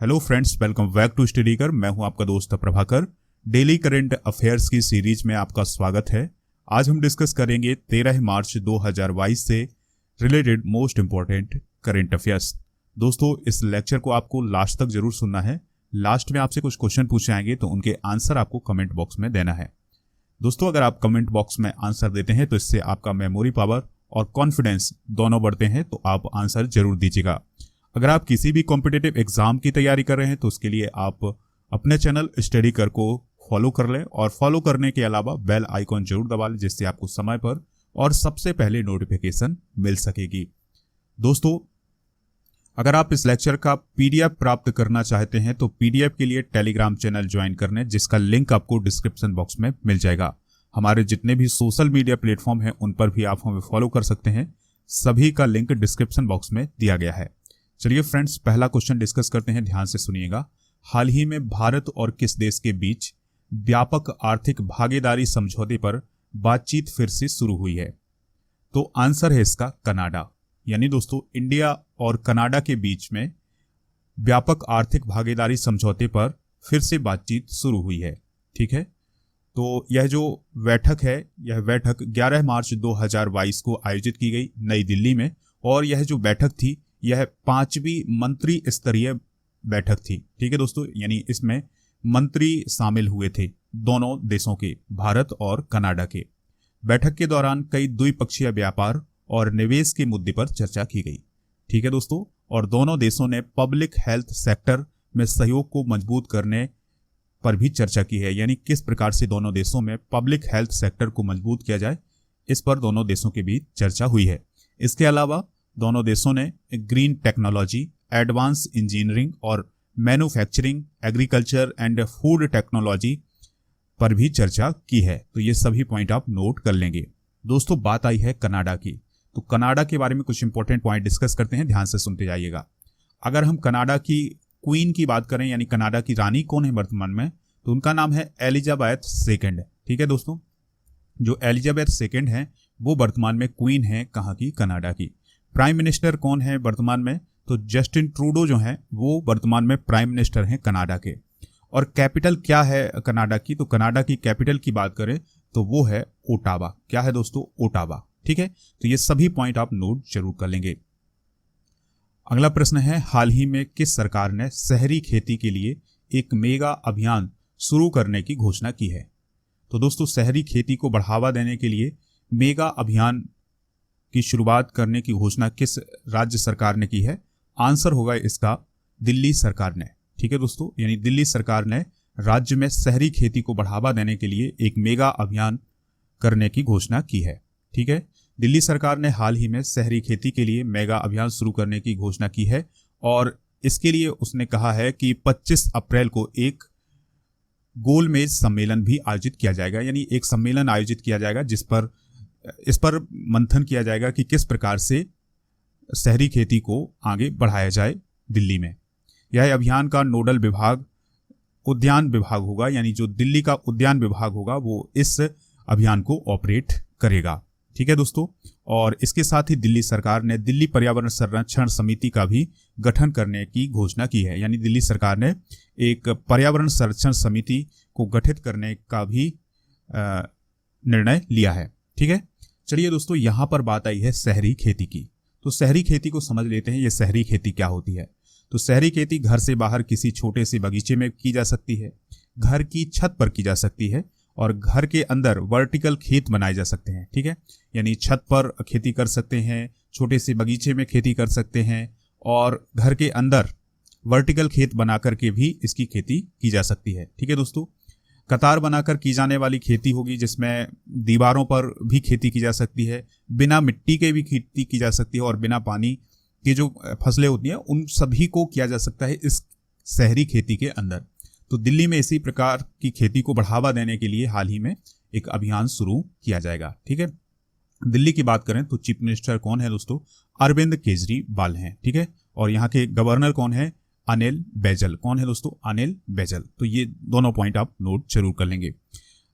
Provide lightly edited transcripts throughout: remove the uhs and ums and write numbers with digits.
Hello friends, welcome back to स्टडीकर। मैं हूं आपका दोस्त प्रभाकर। डेली करंट अफेयर्स की सीरीज में आपका स्वागत है। आज हम डिस्कस करेंगे 13 मार्च 2022 से related most important current affairs. दोस्तों, इस लेक्चर को आपको लास्ट तक जरूर सुनना है। लास्ट में आपसे कुछ क्वेश्चन पूछे जाएंगे तो उनके आंसर आपको कमेंट बॉक्स में देना है। दोस्तों, अगर आप कमेंट बॉक्स में आंसर देते हैं तो इससे आपका मेमोरी पावर और कॉन्फिडेंस दोनों बढ़ते हैं, तो आप आंसर जरूर दीजिएगा। अगर आप किसी भी कॉम्पिटिटिव एग्जाम की तैयारी कर रहे हैं तो उसके लिए आप अपने चैनल स्टडीकर को फॉलो कर लें और फॉलो करने के अलावा बेल आइकॉन जरूर दबा लें, जिससे आपको समय पर और सबसे पहले नोटिफिकेशन मिल सकेगी। दोस्तों, अगर आप इस लेक्चर का पीडीएफ प्राप्त करना चाहते हैं तो पीडीएफ के लिए टेलीग्राम चैनल ज्वाइन करने, जिसका लिंक आपको डिस्क्रिप्शन बॉक्स में मिल जाएगा। हमारे जितने भी सोशल मीडिया प्लेटफॉर्म हैं उन पर भी आप हमें फॉलो कर सकते हैं। सभी का लिंक डिस्क्रिप्शन बॉक्स में दिया गया है। चलिए फ्रेंड्स, पहला क्वेश्चन डिस्कस करते हैं, ध्यान से सुनिएगा। हाल ही में भारत और किस देश के बीच व्यापक आर्थिक भागीदारी समझौते पर बातचीत फिर से शुरू हुई है? तो आंसर है इसका कनाडा। यानी दोस्तों, इंडिया और कनाडा के बीच में व्यापक आर्थिक भागीदारी समझौते पर फिर से बातचीत शुरू हुई है। ठीक है, तो यह जो बैठक है, यह बैठक 11 मार्च 2022 को आयोजित की गई नई दिल्ली में, और यह जो बैठक थी यह 5वीं मंत्री स्तरीय बैठक थी। ठीक है दोस्तों, यानी इसमें मंत्री शामिल हुए थे दोनों देशों के, भारत और कनाडा के। बैठक के दौरान कई द्विपक्षीय व्यापार और निवेश के मुद्दे पर चर्चा की गई। ठीक है दोस्तों, और दोनों देशों ने पब्लिक हेल्थ सेक्टर में सहयोग को मजबूत करने पर भी चर्चा की है। यानी किस प्रकार से दोनों देशों में पब्लिक हेल्थ सेक्टर को मजबूत किया जाए, इस पर दोनों देशों के बीच चर्चा हुई है। इसके अलावा दोनों देशों ने ग्रीन टेक्नोलॉजी, एडवांस इंजीनियरिंग और manufacturing, agriculture and food technology पर भी चर्चा की है। तो ये सभी पॉइंट आप नोट कर लेंगे। दोस्तों, बात आई है कनाडा की, तो कनाडा के बारे में कुछ इंपॉर्टेंट पॉइंट डिस्कस करते हैं, ध्यान से सुनते जाइएगा। अगर हम कनाडा की क्वीन की बात करें, यानी कनाडा की रानी कौन है वर्तमान में, तो उनका नाम है एलिजाबेथ सेकंड। ठीक है दोस्तों, जो एलिजाबेथ सेकंड है वो वर्तमान में क्वीन है कहाँ की? कनाडा की। प्राइम मिनिस्टर कौन है वर्तमान में? तो जस्टिन ट्रूडो जो है वो वर्तमान में प्राइम मिनिस्टर हैं कनाडा के। और कैपिटल क्या है कनाडा की? तो कनाडा की कैपिटल की बात करें तो वो है ओटावा। क्या है दोस्तों? ओटावा। ठीक है, तो ये सभी पॉइंट आप नोट जरूर कर लेंगे। अगला प्रश्न है, हाल ही में किस सरकार ने शहरी खेती के लिए एक मेगा अभियान शुरू करने की घोषणा की है? तो दोस्तों, शहरी खेती को बढ़ावा देने के लिए मेगा अभियान की शुरुआत करने की घोषणा किस राज्य सरकार ने की है? आंसर होगा इसका दिल्ली सरकार ने। ठीक है दोस्तों, यानी दिल्ली सरकार ने राज्य में शहरी खेती को बढ़ावा देने के लिए एक मेगा अभियान करने की घोषणा की है। ठीक है, दिल्ली सरकार ने हाल ही में शहरी खेती के लिए मेगा अभियान शुरू करने की घोषणा की है, और इसके लिए उसने कहा है कि 25 अप्रैल को एक गोलमेज सम्मेलन भी आयोजित किया जाएगा। यानी एक सम्मेलन आयोजित किया जाएगा इस पर मंथन किया जाएगा कि किस प्रकार से शहरी खेती को आगे बढ़ाया जाए दिल्ली में। यह अभियान का नोडल विभाग उद्यान विभाग होगा, यानी जो दिल्ली का उद्यान विभाग होगा वो इस अभियान को ऑपरेट करेगा। ठीक है दोस्तों, और इसके साथ ही दिल्ली सरकार ने दिल्ली पर्यावरण संरक्षण समिति का भी गठन करने की घोषणा की है। यानी दिल्ली सरकार ने एक पर्यावरण संरक्षण समिति को गठित करने का भी निर्णय लिया है। ठीक है, चलिए दोस्तों, यहां पर बात आई है शहरी खेती की। तो शहरी खेती को समझ लेते हैं, ये शहरी खेती क्या होती है। तो शहरी खेती घर से बाहर किसी छोटे से बगीचे में की जा सकती है, घर की छत पर की जा सकती है, और घर के अंदर वर्टिकल खेत बनाए जा सकते हैं। ठीक है, यानी छत पर खेती कर सकते हैं, छोटे से बगीचे में खेती कर सकते हैं, और घर के अंदर वर्टिकल खेत बना करके भी इसकी खेती की जा सकती है। ठीक है दोस्तों, कतार बनाकर की जाने वाली खेती होगी, जिसमें दीवारों पर भी खेती की जा सकती है, बिना मिट्टी के भी खेती की जा सकती है, और बिना पानी की जो फसलें होती हैं उन सभी को किया जा सकता है इस शहरी खेती के अंदर। तो दिल्ली में इसी प्रकार की खेती को बढ़ावा देने के लिए हाल ही में एक अभियान शुरू किया जाएगा। ठीक है, दिल्ली की बात करें तो चीफ मिनिस्टर कौन है दोस्तों? अरविंद केजरीवाल हैं। ठीक है, और यहाँ के गवर्नर कौन है? अनिल बैजल। कौन है दोस्तों? अनिल बैजल। तो ये दोनों पॉइंट आप नोट जरूर कर लेंगे।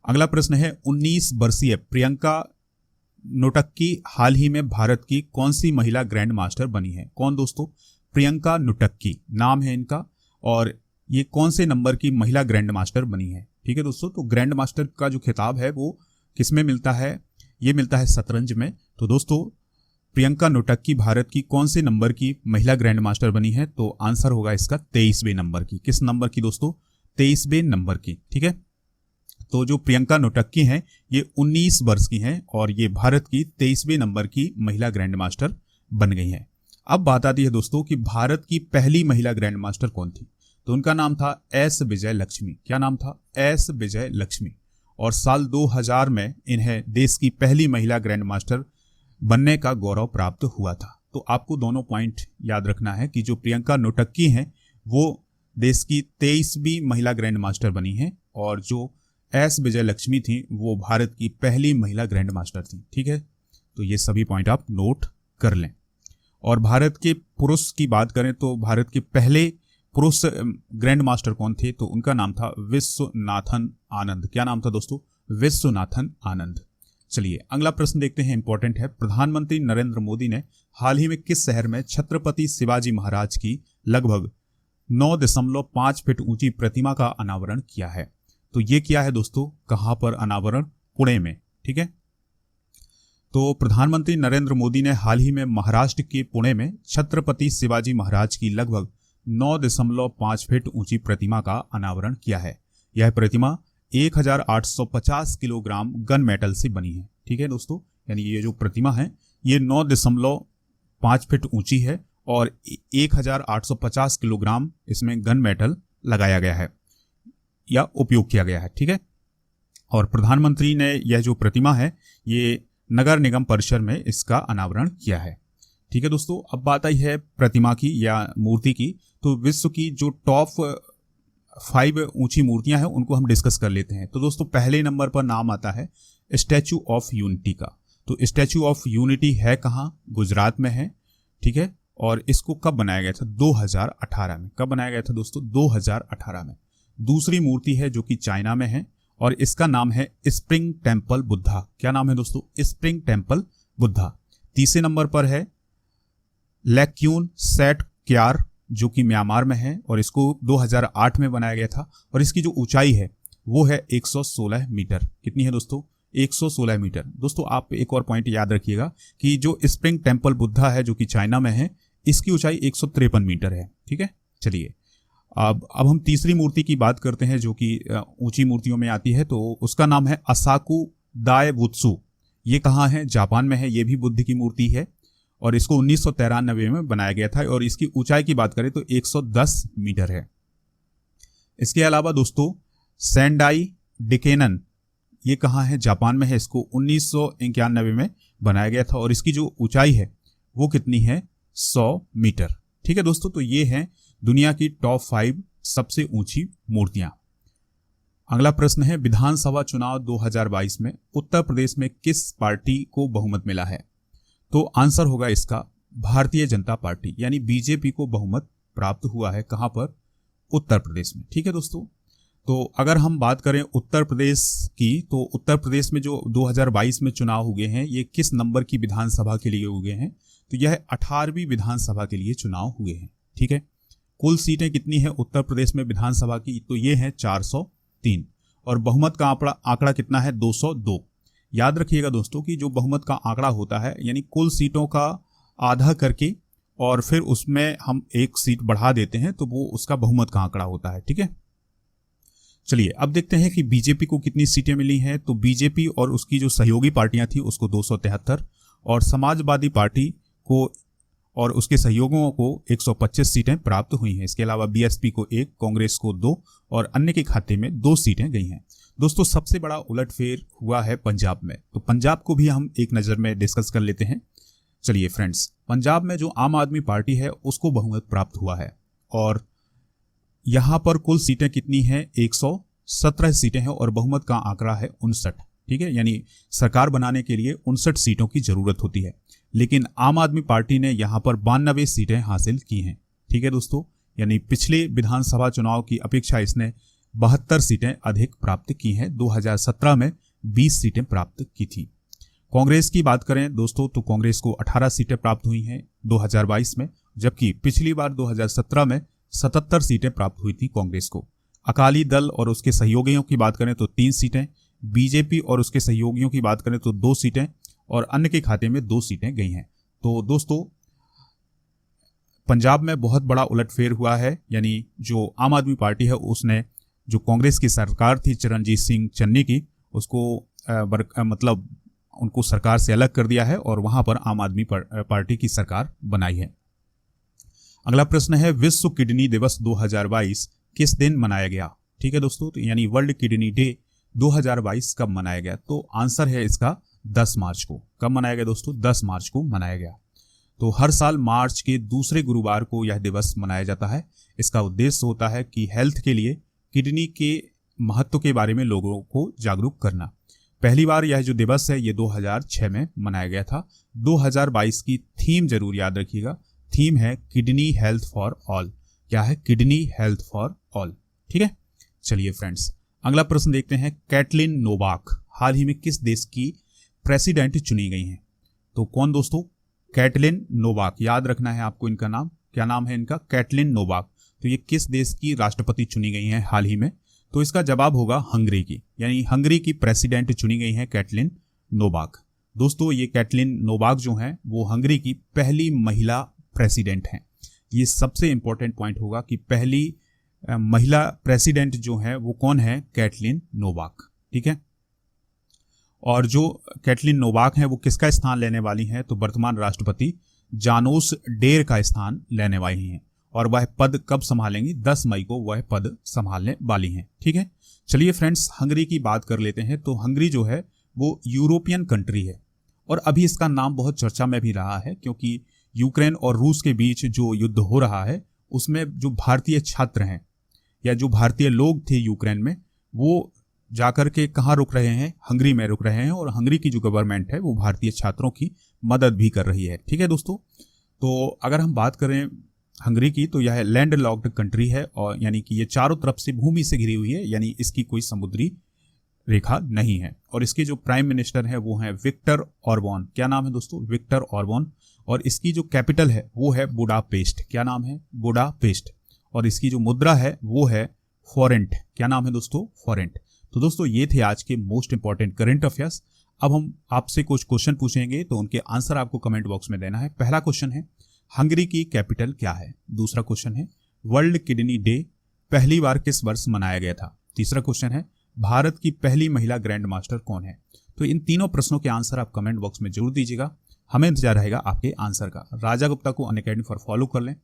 अगला प्रश्न है, 19 वर्षीय प्रियंका नोटक्की हाल ही में भारत की कौन सी महिला ग्रैंड मास्टर बनी है? कौन दोस्तों? प्रियंका नोटक्की नाम है इनका, और ये कौन से नंबर की महिला ग्रैंड मास्टर बनी है। ठीक है दोस्तों, तो ग्रैंड मास्टर का जो खिताब है वो किस में मिलता है, ये मिलता है शतरंज में। तो दोस्तों प्रियंका नोटक्की भारत की कौन से नंबर की महिला ग्रैंड मास्टर बनी है, तो आंसर होगा इसका 23वें नंबर की। किस नंबर की दोस्तों, 23वें नंबर की। ठीक है, तो जो प्रियंका नोटक्की हैं ये 19 वर्ष की हैं और ये भारत की 23वें नंबर की महिला ग्रैंड मास्टर बन गई हैं। अब बात आती है दोस्तों कि भारत की पहली महिला ग्रैंड मास्टर कौन थी, तो उनका नाम था एस विजय लक्ष्मी। क्या नाम था, एस विजय लक्ष्मी। और साल 2000 में इन्हें देश की पहली महिला ग्रैंड मास्टर बनने का गौरव प्राप्त हुआ था। तो आपको दोनों पॉइंट याद रखना है कि जो प्रियंका नोटक्की हैं वो देश की 23वीं महिला ग्रैंड मास्टर बनी हैं और जो एस विजय लक्ष्मी थी वो भारत की पहली महिला ग्रैंड मास्टर थी। ठीक है, तो ये सभी पॉइंट आप नोट कर लें। और भारत के पुरुष की बात करें तो भारत के पहले पुरुष ग्रैंड मास्टर कौन थे, तो उनका नाम था विश्वनाथन आनंद। क्या नाम था दोस्तों, विश्वनाथन आनंद। चलिए अगला प्रश्न देखते हैं, इंपॉर्टेंट है। प्रधानमंत्री नरेंद्र मोदी ने हाल ही में किस शहर में छत्रपति शिवाजी महाराज की लगभग 9.5 फीट ऊंची प्रतिमा का अनावरण किया है, तो ये किया है दोस्तों कहां पर अनावरण, पुणे में। ठीक है, तो प्रधानमंत्री नरेंद्र मोदी ने हाल ही में महाराष्ट्र के पुणे में छत्रपति शिवाजी महाराज की लगभग 9.5 फीट ऊंची प्रतिमा का अनावरण किया है। यह प्रतिमा 1850 किलोग्राम गन मेटल से बनी है। ठीक है दोस्तों, यानी ये जो प्रतिमा है ये 9.5 फीट ऊंची है और 1850 किलोग्राम इसमें गन मेटल लगाया गया है या उपयोग किया गया है। ठीक है, और प्रधानमंत्री ने यह जो प्रतिमा है ये नगर निगम परिसर में इसका अनावरण किया है। ठीक है दोस्तों, अब बात आई है प्रतिमा की या मूर्ति की। तो विश्व की जो टॉप 5 ऊंची मूर्तियां हैं उनको हम डिस्कस कर लेते हैं। तो दोस्तों पहले नंबर पर नाम आता है स्टैचू ऑफ यूनिटी का। तो स्टैचू ऑफ यूनिटी है कहाँ, गुजरात में है। ठीक है, और इसको कब बनाया गया था, 2018 में। कब बनाया गया था दोस्तों, 2018 में। दूसरी मूर्ति है जो कि चाइना में है और इसका नाम है स्प्रिंग टेम्पल बुद्धा। क्या नाम है दोस्तों, स्प्रिंग टेम्पल बुद्धा। तीसरे नंबर पर है लैक्यून सेट क्यार जो कि म्यांमार में है और इसको 2008 में बनाया गया था और इसकी जो ऊंचाई है वो है 116 मीटर। कितनी है दोस्तों, 116 मीटर। दोस्तों आप एक और पॉइंट याद रखिएगा कि जो स्प्रिंग टेम्पल बुद्धा है जो कि चाइना में है इसकी ऊंचाई 153 मीटर है। ठीक है, चलिए अब हम तीसरी मूर्ति की बात करते हैं जो कि ऊंची मूर्तियों में आती है। तो उसका नाम है असाकू दाएबुत्सु। ये कहाँ है, जापान में है। ये भी बुद्ध की मूर्ति है और इसको 1993 में बनाया गया था और इसकी ऊंचाई की बात करें तो 110 मीटर है। इसके अलावा दोस्तों सेंडाई डिकेनन, ये कहाँ है, जापान में है। इसको 1991 में बनाया गया था और इसकी जो ऊंचाई है वो कितनी है, 100 मीटर। ठीक है दोस्तों, तो ये है दुनिया की टॉप 5 सबसे ऊंची मूर्तियां। अगला प्रश्न है, विधानसभा चुनाव 2022 में उत्तर प्रदेश में किस पार्टी को बहुमत मिला है, तो आंसर होगा इसका भारतीय जनता पार्टी यानी बीजेपी को बहुमत प्राप्त हुआ है। कहां पर, उत्तर प्रदेश में। ठीक है दोस्तों, तो अगर हम बात करें उत्तर प्रदेश की तो उत्तर प्रदेश में जो 2022 में चुनाव हुए हैं ये किस नंबर की विधानसभा के लिए हुए हैं, तो यह 18वीं विधानसभा के लिए चुनाव हुए हैं। ठीक है, कुल सीटें कितनी है उत्तर प्रदेश में विधानसभा की, तो ये है 403 और बहुमत का आंकड़ा कितना है, 202। याद रखिएगा दोस्तों कि जो बहुमत का आंकड़ा होता है यानी कुल सीटों का आधा करके और फिर उसमें हम एक सीट बढ़ा देते हैं तो वो उसका बहुमत का आंकड़ा होता है। ठीक है, चलिए अब देखते हैं कि बीजेपी को कितनी सीटें मिली हैं। तो बीजेपी और उसकी जो सहयोगी पार्टियां थी उसको 273 और समाजवादी पार्टी को और उसके सहयोगियों को 125 सीटें प्राप्त हुई हैं। इसके अलावा बीएसपी को 1, कांग्रेस को 2 और अन्य के खाते में 2 सीटें गई हैं। दोस्तों सबसे बड़ा उलटफेर हुआ है पंजाब में, तो पंजाब को भी हम एक नज़र में डिस्कस कर लेते हैं। चलिए फ्रेंड्स, पंजाब में जो आम आदमी पार्टी है उसको बहुमत प्राप्त हुआ है और यहाँ पर कुल सीटें कितनी हैं, 117 सीटें हैं और बहुमत का आंकड़ा है 59। ठीक है, यानी सरकार बनाने के लिए 59 सीटों की जरूरत होती है, लेकिन आम आदमी पार्टी ने यहाँ पर 92 सीटें हासिल की हैं। ठीक है दोस्तों, यानी पिछले विधानसभा चुनाव की अपेक्षा इसने 72 सीटें अधिक प्राप्त की हैं। 2017 में 20 सीटें प्राप्त की थी। कांग्रेस की बात करें दोस्तों तो कांग्रेस को 18 सीटें प्राप्त हुई हैं 2022 में, जबकि पिछली बार 2017 में 77 सीटें प्राप्त हुई थी कांग्रेस को। अकाली दल और उसके सहयोगियों की बात करें तो 3 सीटें, बीजेपी और उसके सहयोगियों की बात करें तो 2 सीटें और अन्य के खाते में 2 सीटें गई हैं। तो दोस्तों पंजाब में बहुत बड़ा उलटफेर हुआ है, यानी जो आम आदमी पार्टी है उसने जो कांग्रेस की सरकार थी चरणजीत सिंह चन्नी की, उसको मतलब उनको सरकार से अलग कर दिया है और वहां पर आम आदमी पार्टी की सरकार बनाई है। अगला प्रश्न है, विश्व किडनी दिवस 2022 किस दिन मनाया गया? ठीक है दोस्तों, तो यानी वर्ल्ड किडनी डे 2022 कब मनाया गया? तो आंसर है इसका 10 मार्च को। कब मनाया गया दोस्तों? 10 मार्च को मनाया गया। तो हर साल मार्च के दूसरे गुरुवार को यह दिवस मनाया जाता है। इसका उद्देश्य होता है कि हेल्थ के लिए किडनी के महत्व के बारे में लोगों को जागरूक करना। पहली बार यह जो दिवस है ये 2006 में मनाया गया था। 2022 की थीम जरूर याद रखिएगा, थीम है किडनी हेल्थ फॉर ऑल। क्या है? Kidney health for all. ठीक है, चलिए फ्रेंड्स अगला प्रश्न देखते हैं। कैटलिन नोवाक हाल ही में किस देश की प्रेसिडेंट चुनी गई हैं? तो कौन दोस्तों? कैटलिन नोवाक, याद रखना है आपको इनका नाम। क्या नाम है इनका? Katalin Novak. तो ये किस देश की राष्ट्रपति चुनी गई हैं हाल ही में? तो इसका जवाब होगा हंगरी की, यानी हंगरी की प्रेसिडेंट चुनी गई हैं कैटलिन नोवाक। दोस्तों ये कैटलिन नोवाक जो हैं वो हंगरी की पहली महिला प्रेसिडेंट हैं। ये सबसे इंपॉर्टेंट पॉइंट होगा कि पहली महिला प्रेसिडेंट जो है वो कौन है? Katalin Novak. ठीक है, और जो कैटलिन नोवाक हैं वो किसका स्थान लेने वाली हैं? तो वर्तमान राष्ट्रपति जानोस डेर का स्थान लेने वाली हैं और वह पद कब संभालेंगी? 10 मई को वह पद संभालने वाली हैं। ठीक है, चलिए फ्रेंड्स हंगरी की बात कर लेते हैं। तो हंगरी जो है वो यूरोपियन कंट्री है और अभी इसका नाम बहुत चर्चा में भी रहा है, क्योंकि यूक्रेन और रूस के बीच जो युद्ध हो रहा है उसमें जो भारतीय छात्र हैं या जो भारतीय लोग थे यूक्रेन में, वो जाकर के कहाँ रुक रहे हैं? हंगरी में रुक रहे हैं और हंगरी की जो गवर्नमेंट है वो भारतीय छात्रों की मदद भी कर रही है। ठीक है दोस्तों, तो अगर हम बात करें हंगरी की तो यह लैंड लॉक्ड कंट्री है और यानी कि ये चारों तरफ से भूमि से घिरी हुई है, यानी इसकी कोई समुद्री रेखा नहीं है। और इसके जो प्राइम मिनिस्टर है वो है विक्टर ऑर्बन। क्या नाम है दोस्तों? Victor Orban. और इसकी जो कैपिटल है वो है बुडापेस्ट। क्या नाम है? बुडापेस्ट। और इसकी जो मुद्रा है वो है फॉरेंट। क्या नाम है दोस्तों? फॉरेंट। तो दोस्तों ये थे आज के मोस्ट इंपॉर्टेंट करंट अफेयर्स। अब हम आपसे कुछ क्वेश्चन पूछेंगे तो उनके आंसर आपको कमेंट बॉक्स में देना है। पहला क्वेश्चन है, हंगरी की कैपिटल क्या है? दूसरा क्वेश्चन है, वर्ल्ड किडनी डे पहली बार किस वर्ष मनाया गया था? तीसरा क्वेश्चन है, भारत की पहली महिला ग्रैंड मास्टर कौन है? तो इन तीनों प्रश्नों के आंसर आप कमेंट बॉक्स में जरूर दीजिएगा, हमें इंतजार रहेगा आपके आंसर का। राजा गुप्ता को अनअकैडमी पर फॉलो कर लें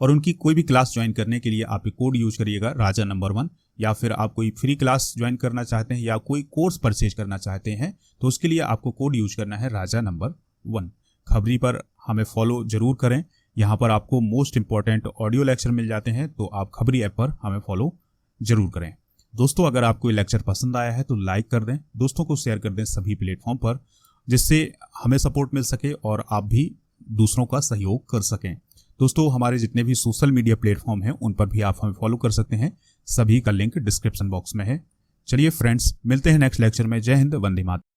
और उनकी कोई भी क्लास ज्वाइन करने के लिए आप कोड यूज करिएगा राजा नंबर 1, या फिर आप कोई फ्री क्लास ज्वाइन करना चाहते हैं या कोई कोर्स परचेज करना चाहते हैं तो उसके लिए आपको कोड यूज करना है राजा नंबर 1। खबरी पर हमें फॉलो जरूर करें, यहाँ पर आपको मोस्ट इंपॉर्टेंट ऑडियो लेक्चर मिल जाते हैं, तो आप खबरी ऐप पर हमें फॉलो जरूर करें। दोस्तों अगर आपको ये लेक्चर पसंद आया है तो लाइक कर दें, दोस्तों को शेयर कर दें सभी प्लेटफॉर्म पर, जिससे हमें सपोर्ट मिल सके और आप भी दूसरों का सहयोग कर सकें। दोस्तों हमारे जितने भी सोशल मीडिया प्लेटफॉर्म हैं उन पर भी आप हमें फॉलो कर सकते हैं, सभी का लिंक डिस्क्रिप्शन बॉक्स में है। चलिए फ्रेंड्स मिलते हैं नेक्स्ट लेक्चर में। जय हिंद, वंदे मातरम।